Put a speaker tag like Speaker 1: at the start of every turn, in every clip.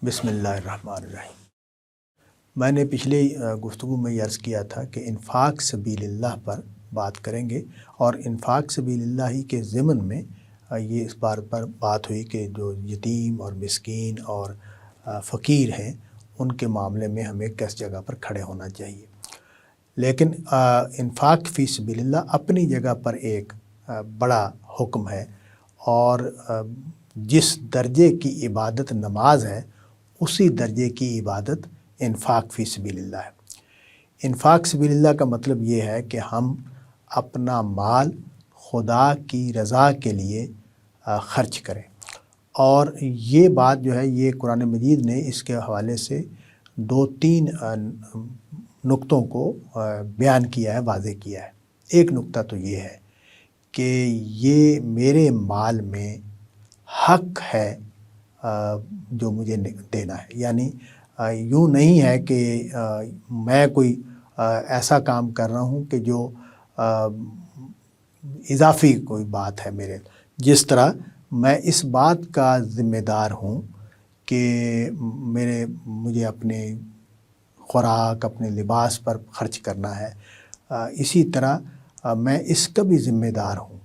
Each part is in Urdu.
Speaker 1: بسم اللہ الرحمن الرحیم۔ میں نے پچھلے گفتگو میں یہ عرض کیا تھا کہ انفاق سبیل اللہ پر بات کریں گے، اور انفاق سبیل اللہ ہی کے ضمن میں یہ اس بار پر بات ہوئی کہ جو یتیم اور مسکین اور فقیر ہیں ان کے معاملے میں ہمیں کس جگہ پر کھڑے ہونا چاہیے۔ لیکن انفاق فی سبیل اللہ اپنی جگہ پر ایک بڑا حکم ہے، اور جس درجے کی عبادت نماز ہے اسی درجے کی عبادت انفاق فی سبیل اللہ ہے۔ انفاق سبیل اللہ کا مطلب یہ ہے کہ ہم اپنا مال خدا کی رضا کے لیے خرچ کریں، اور یہ بات جو ہے یہ قرآن مجید نے اس کے حوالے سے 2-3 نقطوں کو بیان کیا ہے، واضح کیا ہے۔ ایک نقطہ تو یہ ہے کہ یہ میرے مال میں حق ہے جو مجھے دینا ہے، یعنی یوں نہیں ہے کہ میں کوئی ایسا کام کر رہا ہوں کہ جو اضافی کوئی بات ہے میرے، جس طرح میں اس بات کا ذمہ دار ہوں کہ مجھے اپنے خوراک، اپنے لباس پر خرچ کرنا ہے، اسی طرح میں اس کا بھی ذمہ دار ہوں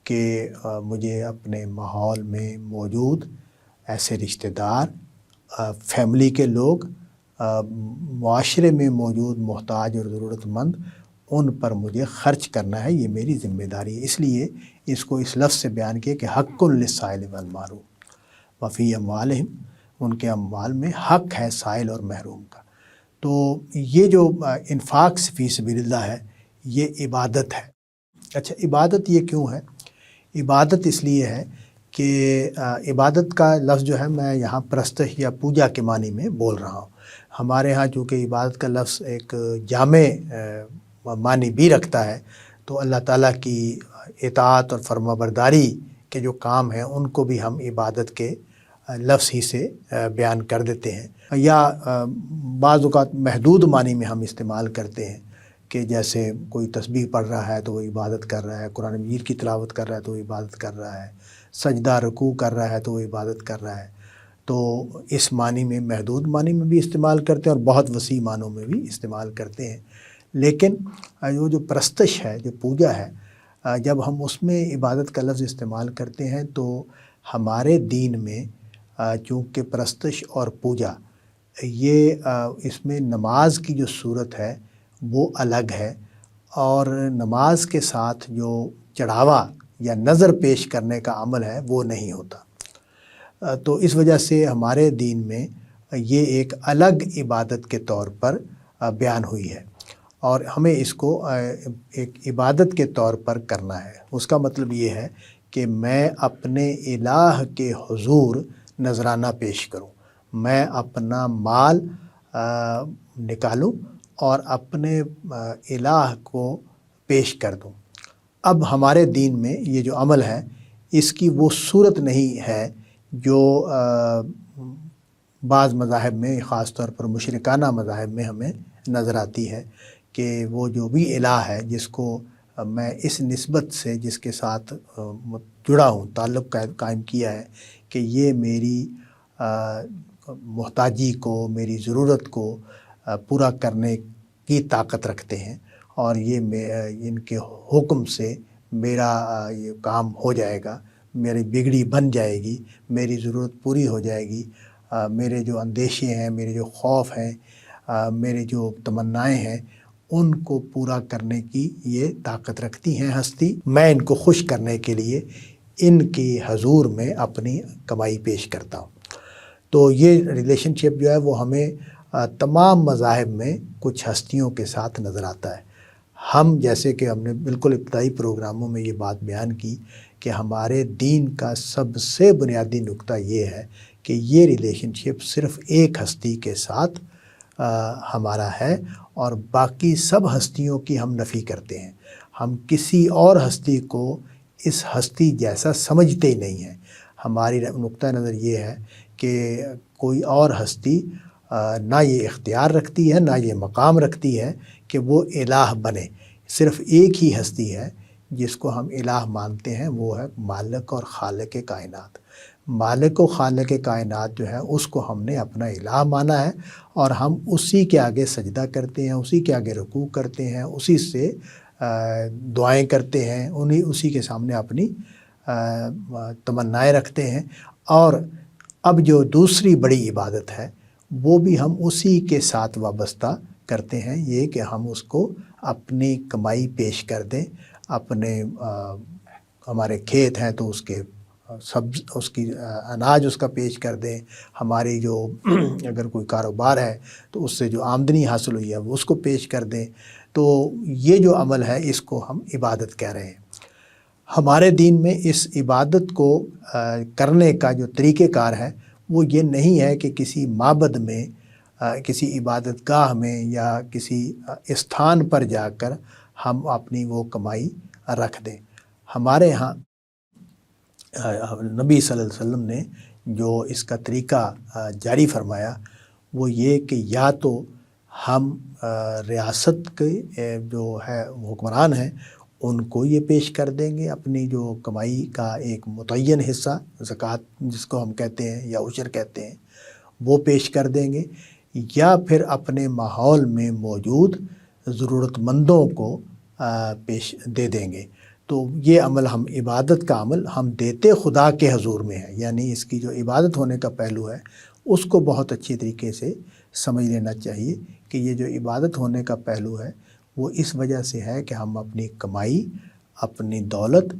Speaker 1: کہ مجھے اپنے ماحول میں موجود ایسے رشتہ دار، فیملی کے لوگ، معاشرے میں موجود محتاج اور ضرورت مند، ان پر مجھے خرچ کرنا ہے، یہ میری ذمہ داری ہے۔ اس لیے اس کو اس لفظ سے بیان کیا کہ حق للسائل والمحروم وفی اموالہم، ان کے اموال میں حق ہے سائل اور محروم کا۔ تو یہ جو انفاق فی سبیل اللہ ہے یہ عبادت ہے۔ اچھا، عبادت یہ کیوں ہے؟ عبادت اس لیے ہے کہ عبادت کا لفظ جو ہے میں یہاں پرستش یا پوجا کے معنی میں بول رہا ہوں۔ ہمارے ہاں چونکہ عبادت کا لفظ ایک جامع معنی بھی رکھتا ہے، تو اللہ تعالیٰ کی اطاعت اور فرمانبرداری کے جو کام ہیں ان کو بھی ہم عبادت کے لفظ ہی سے بیان کر دیتے ہیں، یا بعض اوقات محدود معنی میں ہم استعمال کرتے ہیں کہ جیسے کوئی تسبیح پڑھ رہا ہے تو وہ عبادت کر رہا ہے، قرآن مجید کی تلاوت کر رہا ہے تو وہ عبادت کر رہا ہے، سجدہ رکوع کر رہا ہے تو وہ عبادت کر رہا ہے۔ تو اس معنی میں، محدود معنی میں بھی استعمال کرتے ہیں اور بہت وسیع معنوں میں بھی استعمال کرتے ہیں۔ لیکن جو پرستش ہے، جو پوجا ہے، جب ہم اس میں عبادت کا لفظ استعمال کرتے ہیں تو ہمارے دین میں چونکہ پرستش اور پوجا یہ اس میں نماز کی جو صورت ہے وہ الگ ہے، اور نماز کے ساتھ جو چڑھاوا یا نظر پیش کرنے کا عمل ہے وہ نہیں ہوتا۔ تو اس وجہ سے ہمارے دین میں یہ ایک الگ عبادت کے طور پر بیان ہوئی ہے، اور ہمیں اس کو ایک عبادت کے طور پر کرنا ہے۔ اس کا مطلب یہ ہے کہ میں اپنے الہ کے حضور نذرانہ پیش کروں، میں اپنا مال نکالوں اور اپنے الہ کو پیش کر دوں۔ اب ہمارے دین میں یہ جو عمل ہے اس کی وہ صورت نہیں ہے جو بعض مذاہب میں، خاص طور پر مشرکانہ مذاہب میں ہمیں نظر آتی ہے کہ وہ جو بھی الہ ہے جس کو میں اس نسبت سے، جس کے ساتھ جڑا ہوں، تعلق قائم کیا ہے کہ یہ میری محتاجی کو، میری ضرورت کو پورا کرنے کی طاقت رکھتے ہیں، اور یہ ان کے حکم سے میرا یہ کام ہو جائے گا، میری بگڑی بن جائے گی، میری ضرورت پوری ہو جائے گی، میرے جو اندیشے ہیں، میرے جو خوف ہیں، میرے جو تمنائیں ہیں، ان کو پورا کرنے کی یہ طاقت رکھتی ہیں ہستی۔ میں ان کو خوش کرنے کے لیے ان کی حضور میں اپنی کمائی پیش کرتا ہوں۔ تو یہ ریلیشن شپ جو ہے وہ ہمیں تمام مذاہب میں کچھ ہستیوں کے ساتھ نظر آتا ہے۔ ہم جیسے کہ ہم نے بالکل ابتدائی پروگراموں میں یہ بات بیان کی کہ ہمارے دین کا سب سے بنیادی نقطہ یہ ہے کہ یہ ریلیشن شپ صرف ایک ہستی کے ساتھ ہمارا ہے، اور باقی سب ہستیوں کی ہم نفی کرتے ہیں۔ ہم کسی اور ہستی کو اس ہستی جیسا سمجھتے ہی نہیں ہیں۔ ہماری نقطہ نظر یہ ہے کہ کوئی اور ہستی نہ یہ اختیار رکھتی ہے، نہ یہ مقام رکھتی ہے کہ وہ الہ بنے۔ صرف ایک ہی ہستی ہے جس کو ہم الہ مانتے ہیں، وہ ہے مالک اور خالق کائنات۔ مالک و خالق کائنات جو ہے اس کو ہم نے اپنا الہ مانا ہے، اور ہم اسی کے آگے سجدہ کرتے ہیں، اسی کے آگے رکوع کرتے ہیں، اسی سے دعائیں کرتے ہیں، اسی کے سامنے اپنی تمنائیں رکھتے ہیں۔ اور اب جو دوسری بڑی عبادت ہے وہ بھی ہم اسی کے ساتھ وابستہ کرتے ہیں، یہ کہ ہم اس کو اپنی کمائی پیش کر دیں، اپنے ہمارے کھیت ہیں تو اس کے اس کی اناج اس کا پیش کر دیں، ہماری جو اگر کوئی کاروبار ہے تو اس سے جو آمدنی حاصل ہوئی ہے وہ اس کو پیش کر دیں۔ تو یہ جو عمل ہے اس کو ہم عبادت کہہ رہے ہیں۔ ہمارے دین میں اس عبادت کو کرنے کا جو طریقہ کار ہے وہ یہ نہیں ہے کہ کسی معبد میں، کسی عبادت گاہ میں یا کسی استھان پر جا کر ہم اپنی وہ کمائی رکھ دیں۔ ہمارے ہاں نبی صلی اللہ علیہ وسلم نے جو اس کا طریقہ جاری فرمایا وہ یہ کہ یا تو ہم ریاست کے جو ہے حکمران ہیں ان کو یہ پیش کر دیں گے، اپنی جو کمائی کا ایک متعین حصہ زکوٰۃ جس کو ہم کہتے ہیں یا عشر کہتے ہیں وہ پیش کر دیں گے، یا پھر اپنے ماحول میں موجود ضرورت مندوں کو پیش دے دیں گے۔ تو یہ عمل ہم عبادت کا عمل ہم دیتے خدا کے حضور میں ہے، یعنی اس کی جو عبادت ہونے کا پہلو ہے اس کو بہت اچھی طریقے سے سمجھ لینا چاہیے کہ یہ جو عبادت ہونے کا پہلو ہے وہ اس وجہ سے ہے کہ ہم اپنی کمائی، اپنی دولت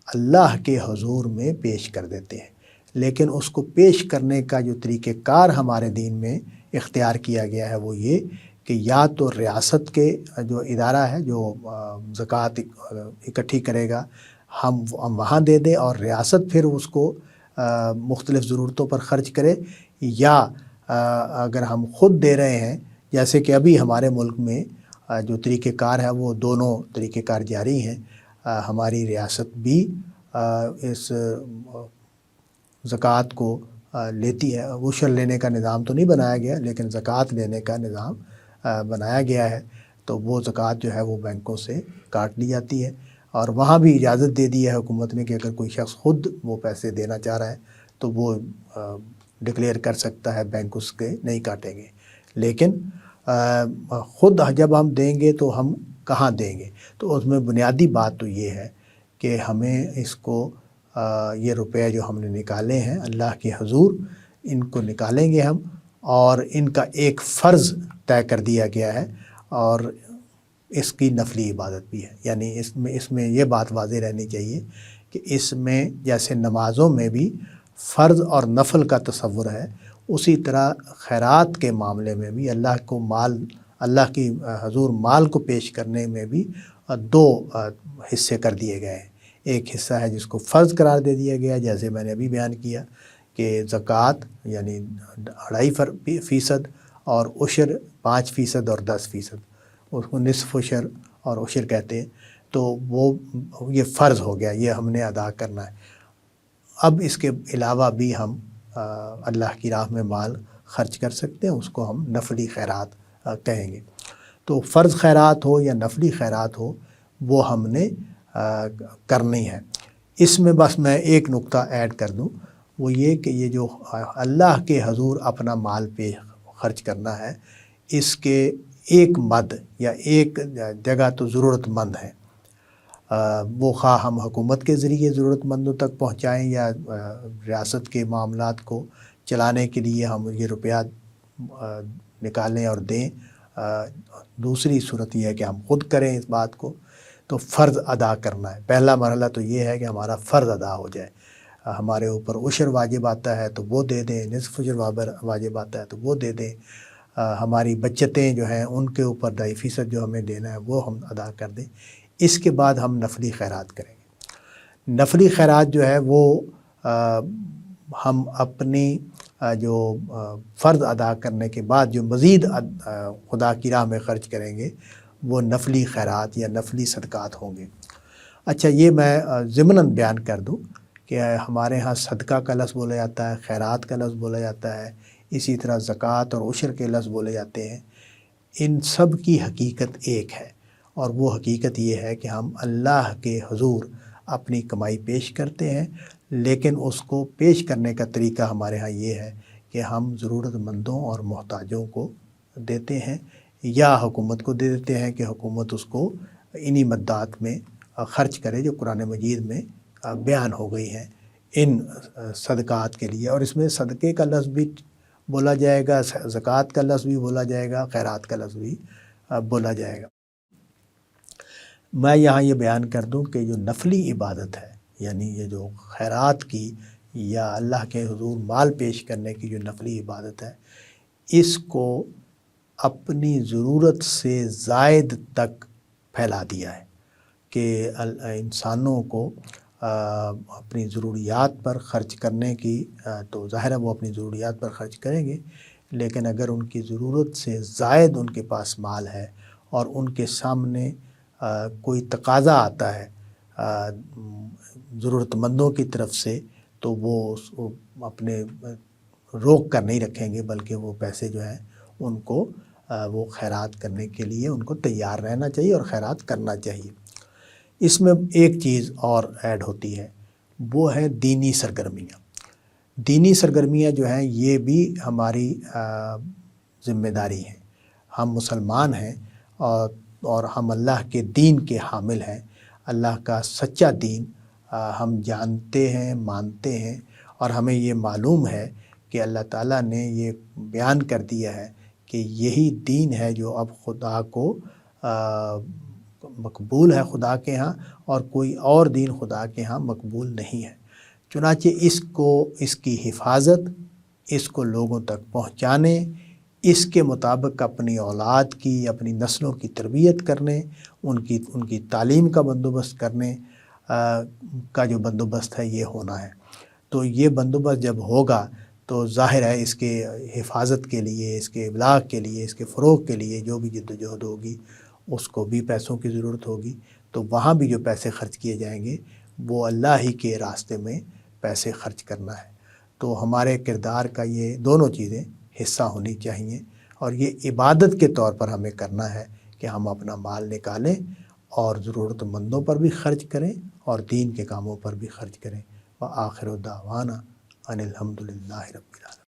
Speaker 1: اللہ کے حضور میں پیش کر دیتے ہیں۔ لیکن اس کو پیش کرنے کا جو طریقہ کار ہمارے دین میں اختیار کیا گیا ہے وہ یہ کہ یا تو ریاست کے جو ادارہ ہے جو زکوٰۃ اکٹھی کرے گا ہم وہاں دے دیں اور ریاست پھر اس کو مختلف ضرورتوں پر خرچ کرے، یا اگر ہم خود دے رہے ہیں جیسے کہ ابھی ہمارے ملک میں جو طریقہ کار ہے وہ دونوں طریقہ کار جاری ہیں۔ ہماری ریاست بھی اس زکوٰۃ کو لیتی ہے، عشر لینے کا نظام تو نہیں بنایا گیا لیکن زکوٰۃ لینے کا نظام بنایا گیا ہے۔ تو وہ زکوٰۃ جو ہے وہ بینکوں سے کاٹ لی جاتی ہے، اور وہاں بھی اجازت دے دی ہے حکومت نے کہ اگر کوئی شخص خود وہ پیسے دینا چاہ رہا ہے تو وہ ڈکلیئر کر سکتا ہے، بینک اس کے نہیں کاٹیں گے۔ لیکن خود جب ہم دیں گے تو ہم کہاں دیں گے؟ تو اس میں بنیادی بات تو یہ ہے کہ ہمیں اس کو یہ روپے جو ہم نے نکالے ہیں اللہ کے حضور ان کو نکالیں گے ہم، اور ان کا ایک فرض طے کر دیا گیا ہے اور اس کی نفلی عبادت بھی ہے۔ یعنی اس میں یہ بات واضح رہنی چاہیے کہ اس میں جیسے نمازوں میں بھی فرض اور نفل کا تصور ہے، اسی طرح خیرات کے معاملے میں بھی اللہ کی حضور مال کو پیش کرنے میں بھی دو حصے کر دیے گئے ہیں۔ ایک حصہ ہے جس کو فرض قرار دے دیا گیا جیسے میں نے ابھی بیان کیا کہ زکوٰۃ یعنی 2.5% اور عشر 5% اور 10%، اس کو نصف عشر اور عشر کہتے ہیں۔ تو وہ یہ فرض ہو گیا، یہ ہم نے ادا کرنا ہے۔ اب اس کے علاوہ بھی ہم اللہ کی راہ میں مال خرچ کر سکتے ہیں، اس کو ہم نفلی خیرات کہیں گے۔ تو فرض خیرات ہو یا نفلی خیرات ہو وہ ہم نے کرنی ہے۔ اس میں بس میں ایک نقطہ ایڈ کر دوں، وہ یہ کہ یہ جو اللہ کے حضور اپنا مال پہ خرچ کرنا ہے اس کے ایک مد یا ایک جگہ تو ضرورت مند ہے، وہ خواہ ہم حکومت کے ذریعے ضرورت مندوں تک پہنچائیں یا ریاست کے معاملات کو چلانے کے لیے ہم یہ روپیہ نکالیں اور دیں۔ دوسری صورت یہ ہے کہ ہم خود کریں اس بات کو۔ تو فرض ادا کرنا ہے، پہلا مرحلہ تو یہ ہے کہ ہمارا فرض ادا ہو جائے، ہمارے اوپر عشر واجب آتا ہے تو وہ دے دیں، نصف عشر واجب آتا ہے تو وہ دے دیں، ہماری بچتیں جو ہیں ان کے اوپر 2.5% جو ہمیں دینا ہے وہ ہم ادا کر دیں۔ اس کے بعد ہم نفلی خیرات کریں گے۔ نفلی خیرات جو ہے وہ ہم اپنی جو فرض ادا کرنے کے بعد جو مزید خدا کی راہ میں خرچ کریں گے وہ نفلی خیرات یا نفلی صدقات ہوں گے۔ اچھا، یہ میں ضمناً بیان کر دوں کہ ہمارے ہاں صدقہ کا لفظ بولا جاتا ہے، خیرات کا لفظ بولا جاتا ہے، اسی طرح زکوٰۃ اور عشر کے لفظ بولے جاتے ہیں۔ ان سب کی حقیقت ایک ہے، اور وہ حقیقت یہ ہے کہ ہم اللہ کے حضور اپنی کمائی پیش کرتے ہیں، لیکن اس کو پیش کرنے کا طریقہ ہمارے ہاں یہ ہے کہ ہم ضرورت مندوں اور محتاجوں کو دیتے ہیں، یا حکومت کو دے دیتے ہیں کہ حکومت اس کو انہی مدات میں خرچ کرے جو قرآن مجید میں بیان ہو گئی ہیں ان صدقات کے لیے۔ اور اس میں صدقے کا لفظ بھی بولا جائے گا، زکوٰۃ کا لفظ بھی بولا جائے گا، خیرات کا لفظ بھی بولا جائے گا۔ میں یہاں یہ بیان کر دوں کہ جو نفلی عبادت ہے، یعنی یہ جو خیرات کی یا اللہ کے حضور مال پیش کرنے کی جو نفلی عبادت ہے، اس کو اپنی ضرورت سے زائد تک پھیلا دیا ہے کہ انسانوں کو اپنی ضروریات پر خرچ کرنے کی، تو ظاہر ہے وہ اپنی ضروریات پر خرچ کریں گے، لیکن اگر ان کی ضرورت سے زائد ان کے پاس مال ہے اور ان کے سامنے کوئی تقاضا آتا ہے ضرورت مندوں کی طرف سے، تو وہ اپنے روک کر نہیں رکھیں گے، بلکہ وہ پیسے جو ہیں ان کو وہ خیرات کرنے کے لیے ان کو تیار رہنا چاہیے اور خیرات کرنا چاہیے۔ اس میں ایک چیز اور ایڈ ہوتی ہے، وہ ہے دینی سرگرمیاں۔ دینی سرگرمیاں جو ہیں یہ بھی ہماری ذمہ داری ہیں۔ ہم مسلمان ہیں اور ہم اللہ کے دین کے حامل ہیں۔ اللہ کا سچا دین ہم جانتے ہیں، مانتے ہیں، اور ہمیں یہ معلوم ہے کہ اللہ تعالیٰ نے یہ بیان کر دیا ہے کہ یہی دین ہے جو اب خدا کو مقبول ہے خدا کے ہاں، اور کوئی اور دین خدا کے ہاں مقبول نہیں ہے۔ چنانچہ اس کی حفاظت، اس کو لوگوں تک پہنچانے، اس کے مطابق اپنی اولاد کی، اپنی نسلوں کی تربیت کرنے، ان کی تعلیم کا بندوبست کرنے کا جو بندوبست ہے یہ ہونا ہے۔ تو یہ بندوبست جب ہوگا تو ظاہر ہے اس کے حفاظت کے لیے، اس کے ابلاغ کے لیے، اس کے فروغ کے لیے جو بھی جدوجہد ہوگی اس کو بھی پیسوں کی ضرورت ہوگی۔ تو وہاں بھی جو پیسے خرچ کیے جائیں گے وہ اللہ ہی کے راستے میں پیسے خرچ کرنا ہے۔ تو ہمارے کردار کا یہ دونوں چیزیں حصہ ہونی چاہیے، اور یہ عبادت کے طور پر ہمیں کرنا ہے کہ ہم اپنا مال نکالیں اور ضرورت مندوں پر بھی خرچ کریں اور دین کے کاموں پر بھی خرچ کریں۔ وآخر دعوانا ان الحمد للہ رب العالمین۔